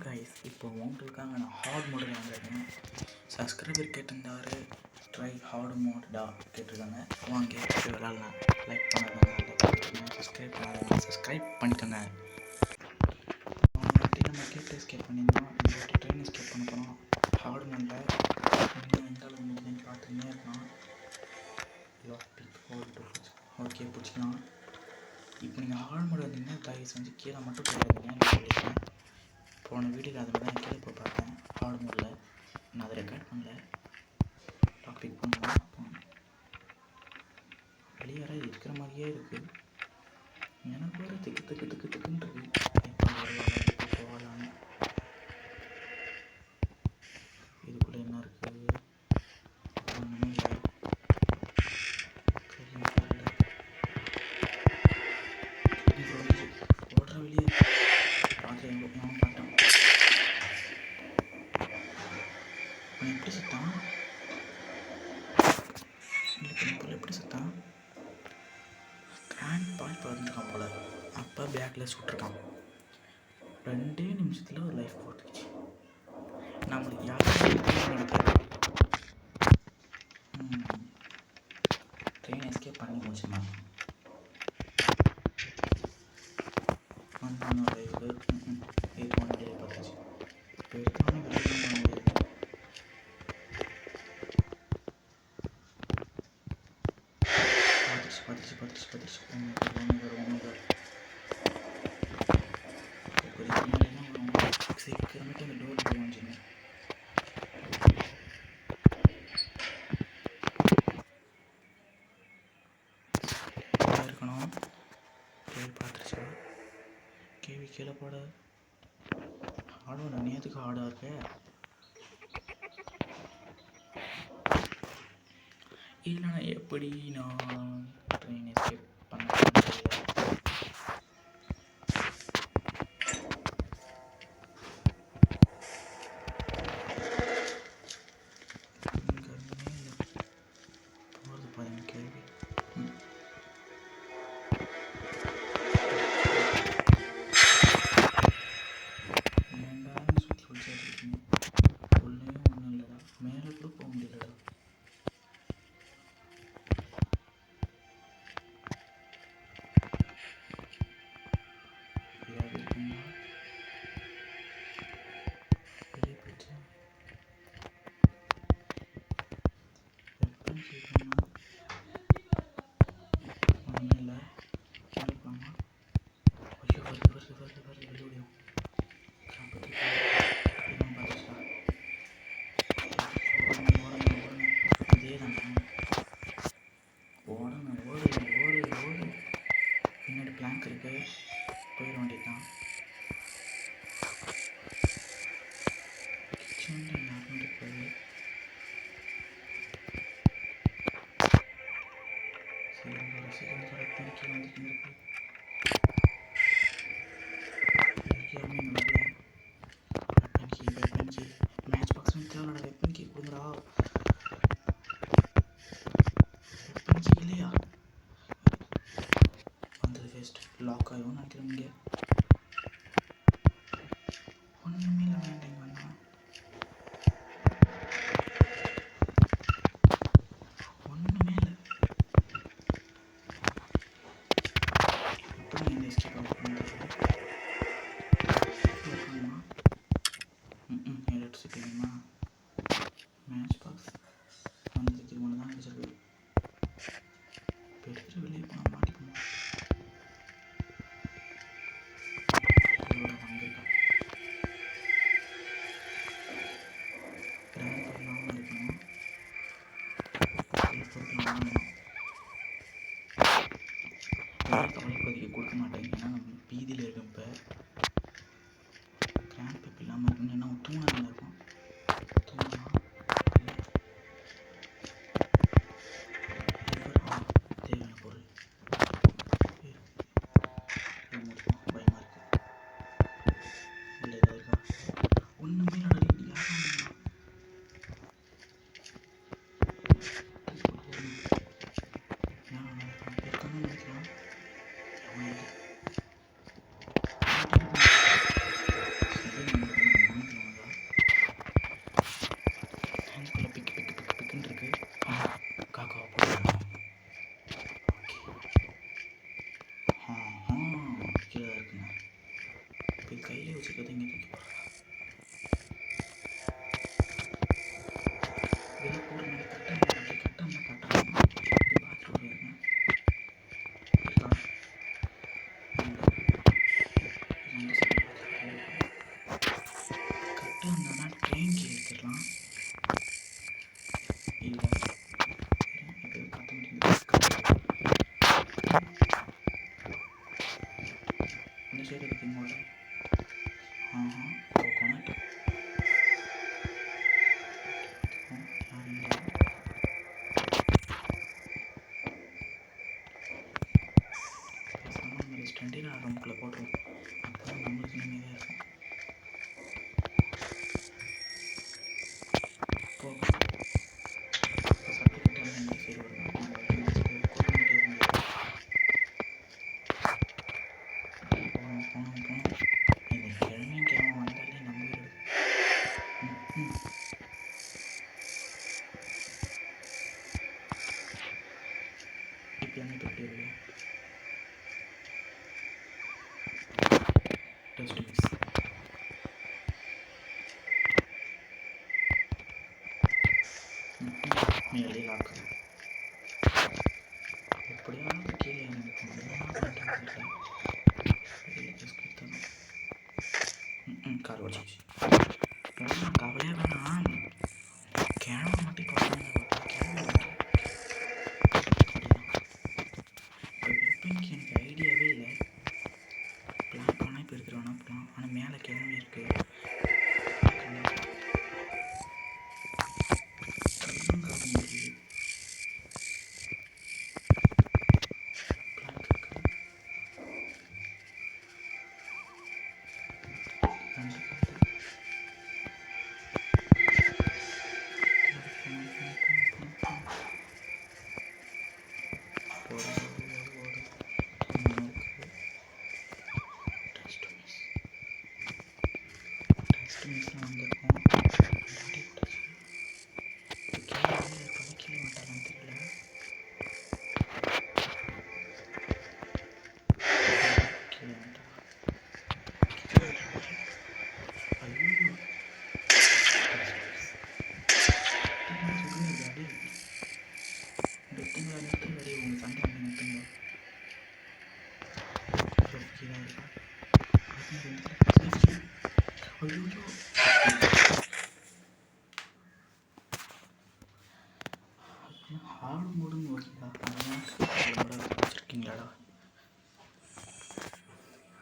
Guys, இப்போ உங்களுக்காக நான் ஹார்ட் மோடில் வந்திருக்கேன். சப்ஸ்கிரைபர் கேட்டிருந்தாரு, ட்ரை ஹார்ட் மோடா கேட்டிருக்காங்க. வாங்க விளாட்லாம். லைக் பண்ணாதவங்க சப்ஸ்கிரைப் பண்ணிக்கோங்க. வாட்டி நம்ம கேட்டு எஸ்கேப் பண்ணியிருந்தோம். இந்த வாட்டி ட்ரெயின் எஸ்கேப் பண்ண போகிறோம். ஹார்ட் மோடில் இன்னும் எந்த அளவு முடியுதுன்னு பார்த்துன்னே இருக்கலாம். ஓகே, பிடிச்சிக்கலாம். இப்போ நீங்கள் ஹார்ட் மோட் வந்தீங்கன்னா தயவு செஞ்சு கீழே மட்டும் போயிடாதீங்க. சொல்லியிருக்கேன். போன வீடியோவில் அது மாதிரி கீழே போய் பார்த்தேன். ஹார்ட் மோடில் நான் அதை ரெக்கார்ட் பண்ணல. டாபிக் பண்ணுவோம். வெளியே யாராவது இருக்கிற மாதிரியே இருக்குது. எனக்கு வேறு திக்குன்னு இருக்கு. இப்போ போகலான்னு. இதுக்குள்ளே என்ன இருக்குது? ஒன்றுமே இல்லை. ஓடுற வெளியே பார்த்து நான் பார்த்தேன். எப்படி சுத்தான்? எப்படி சுத்தான்? கிராண்ட் பாய் பறந்துருக்கான் போல. அப்போ பேக்கில் சுட்டிருக்கான். 2 நிமிஷத்தில் ஒரு லைஃப் போட்டுச்சு. நம்மளுக்கு யாரும் ட்ரெயின் எஸ்கேப் பண்ணி முடிச்சுமா இது ஒன்றியை பார்த்துச்சு. இப்போ எடுத்தோன்னே வெளியே பண்ண முடியாது. பார்த்துச்சு சீக்கிரமேட்டு அந்த டோர் போய் வாங்கிச்சிங்க. இருக்கணும். கேள்வி பார்த்துருச்சா? கேள்வி கீழே போட ஆடோட நேற்றுக்கு ஆடாக இருக்க. இல்லைனா எப்படி நான் ட்ரெயின் எஸ்கேப் பண்ண போகிறது பாருங்க. கேள்வி ஏன்டான்னு சுற்றி இருக்கீங்க. உள்ளேயும் ஒன்றும் இல்லைடா. மேலே கூட போக முடியலடா. பின்னாடி பிளாங்க் இருக்கு. போயிட வேண்டியதுதான். கிச்சனில் யாரும் இருக்காது. சீக்கிரம் பிடிக்கி வந்துட்டு இருக்கு. யாருமே வரல. வெப்பன் கீ மேட்ச் பாக்ஸ் தேவையான வெப்பன் கீ கொடுங்கடா. வெப்பன் கீ இல்லையா? வந்தது வேஸ்ட். லாக் ஆகும் நினைக்கிறேன். இங்கே ஒன்றுமே இல்லை. வேண்டாம் பண்ணா ஒன்றுமே இல்லை. எப்படி இந்த எஸ்கேப் ஆஃப் பண்ணுறது? எடுத்துக்கிட்டீங்களா? மேட்ச் பாக்ஸ் வந்ததுக்கு ஒன்று தான் கிடச்சிருக்கு. இப்போ எடுத்துகிட்டு வெளியே போனால் மாட்டிக்கணும். வந்திருக்கா கிராண்ட் பண்ணாமல் இருக்கணும். கவலைப்பதிக்க கொடுக்க மாட்டேன். ஏன்னா நம்ம பீதியில் இருக்கும். இப்போ கிராண்ட் பேப் இல்லாமல் இருக்கணும். ஏன்னா தூங்கினா இருக்கும். தூங்கலாம் தேவையான பொருள் பயமாக இருக்கு. இல்லை ஏதாவது இருக்கா? ஒன்றுமே யாரும் இருக்கான்னு நினைக்கலாம். இங்கே தூக்கி போடுறா. வெளியே போகிற மாதிரி கட்டம் காட்டுறாங்க. போய் பார்த்துட்டு வருவாங்க. இருக்கா இந்த சைடு கட்டு வந்தானா ட்ரெயின் கீழே எடுத்துடலாம். இல்லை இப்போ கத்த முடியுது. இந்த சைடு இருக்கு இங்கோட. கோகோனட் பேசாமல் நம்ம ரெஸ்டாரண்ட்டே நான் ரூமுக்குள்ளே போட்டுருவோம். அப்போ தான் நம்மளுக்கு நிம்மதியாக இருக்கும். போகும் இப்போ சர்டிஃபிகேட் எல்லாம் இந்த சைடு வருவோம். நம்ம இந்த சைடு கோகோனட் இருந்து போனோம். இந்த கிழமையும் கிழமை வந்தாலே நம்ம வீடு. இப்போ என்ன இப்போ எப்படி இருக்கு? டெஸ்ட் மிக்ஸ் மேலே லாக்கு. எப்படியாவது கீழே எனக்கு கார் ஓடிச்சு. கவலையே வேணாம். கிழமை மட்டும் கிழமை வெப்பனுக்கு எனக்கு ஐடியாவே இல்லை. பிளான் பண்ணால் இப்போ இருக்கிறவனா போகலாம். ஆனால் மேலே கிழமை இருக்குது. கல்லுங்காக முடியுது. ஆடு மூடுன்னு ஓகேடா. வச்சுருக்கீங்களாடா?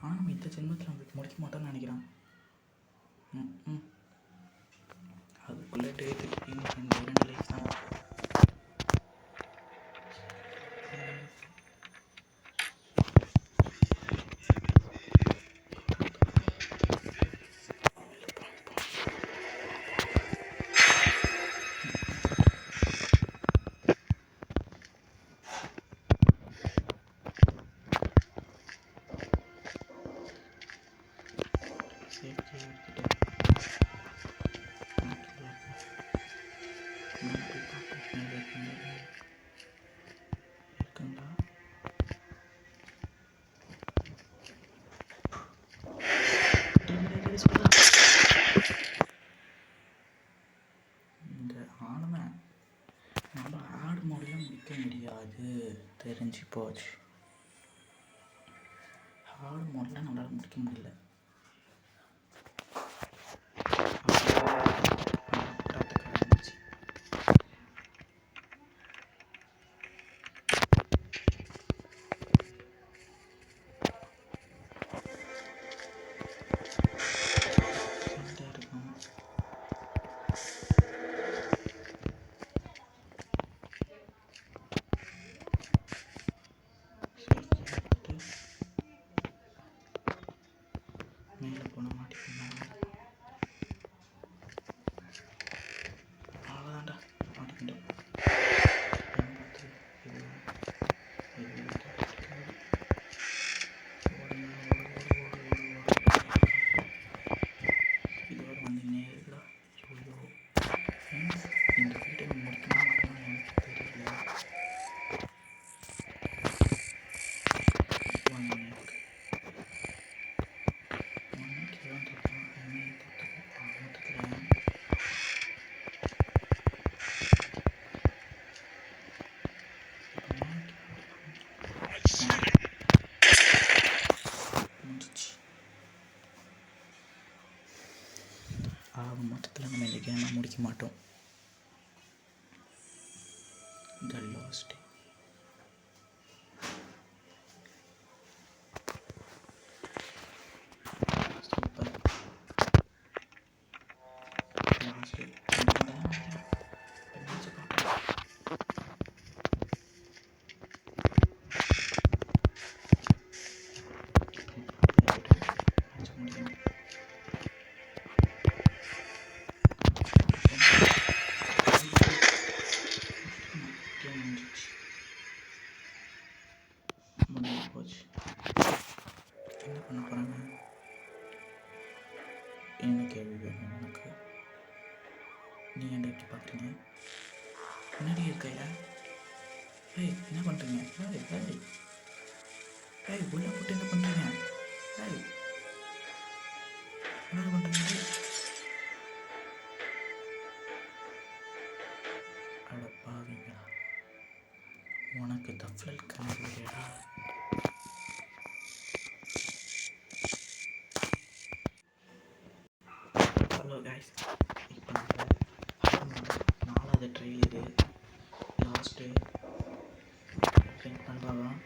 ஆனால் நம்ம இந்த ஜென்மத்தில் நம்மளுக்கு முடிக்க மாட்டோம்னு நினைக்கிறேன். அதுக்குள்ளே டேட்டு இன்னும் 2 லைஃப் தான். இந்த ஆளுமை நம்ம ஆடு மூடிலாம் முடிக்க முடியாது, தெரிஞ்சு போச்சு. ஆடு மூடலாம் நம்மளால் முடிக்க முடியல. மொத்தத்தில் நம்ம இந்த கேமை முடிக்க மாட்டோம். The Lost. சூப்பர். லாஸ்ட் போச்சு. என்ன பண்ண போகிறாங்க? என்ன கேள்வி வேணும் எனக்கு? நீ என்ன இப்படி பார்க்குறீங்க? முன்னாடி இருக்கையா? ஏய் என்ன பண்ணுறீங்க? ஏய் ஏய் ஏய் உள்ளே போட்டு என்ன பண்ணுறீங்க? ஏய் என்ன பண்ணுறீங்க? அடப்பாவீங்களா, உனக்கு தஃப்லல் கனவு இல்லையா? ஹலோ கைஸ், இப்போ நம்ம 4வது ட்ரையல் இது. லாஸ்ட்டு ட்ரெயின் பண்ணுறோம்.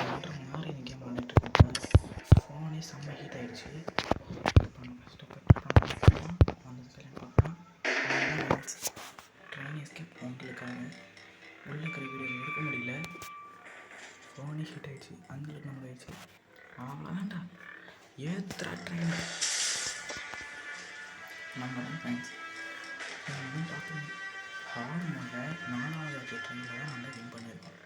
ரொம்ப நேரம் இந்த கேம் விளாண்டுட்ருக்கேன். ஃபோனே செம்ம ஹீட் ஆகிடுச்சு. இப்போ நம்ம கஷ்டப்பட்டு வந்ததுக்கெல்லாம் பார்க்கலாம். ட்ரெயின் எஸ்கேப் உங்களுக்காக உள்ள இருக்கிற வீடியோ எடுக்க முடியல. ஃபோனே ஹீட் ஆகிடுச்சு. அங்கே நம்ம ஆயிடுச்சு. அவ்வளோதான்டா ஏத்துறா ட்ரெயின். நம்ம தான் ஃப்ரெண்ட்ஸ் பார்க்கணும். ஹார்ட் மோடில் 4வது ட்ரெயினில் தான் நல்லா வின் பண்ணியிருக்கோம்.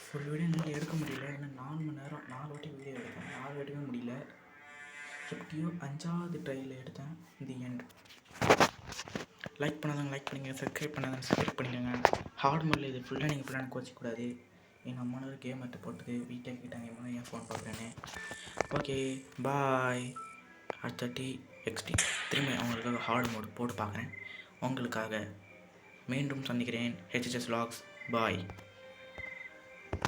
ஃபுல் வீடியோ என்னால் எடுக்க முடியல. ஏன்னா 4 மணி நேரம் 4 வாட்டி வீடியோ எடுத்தேன். 4 வாட்டியுமே முடியல. எப்படியோ 5வது ட்ரையில் எடுத்தேன். The end. லைக் பண்ணாதவங்க லைக் பண்ணிங்க, சப்ஸ்கிரைப் பண்ணாதவங்க சப்ஸ்கிரைப் பண்ணிக்கோங்க. ஹார்ட் மோடில் இது ஃபுல்லாக நீங்கள் ஃபுல்லாக எனக்கு வச்சுக்கூடாது. எங்கள் அம்மாவோட கேம் எடுத்து போட்டது வீட்டில் கேட்டாங்க என் என் ஃபோன் பார்க்குறேன்னு. Okay bye. அடுத்த XD திரும்பி அவங்களுக்காக ஹார்ட் மோடு போட்டு பார்க்குறேன். உங்களுக்காக மீண்டும் சந்திக்கிறேன். HHS Vlogs பாய்.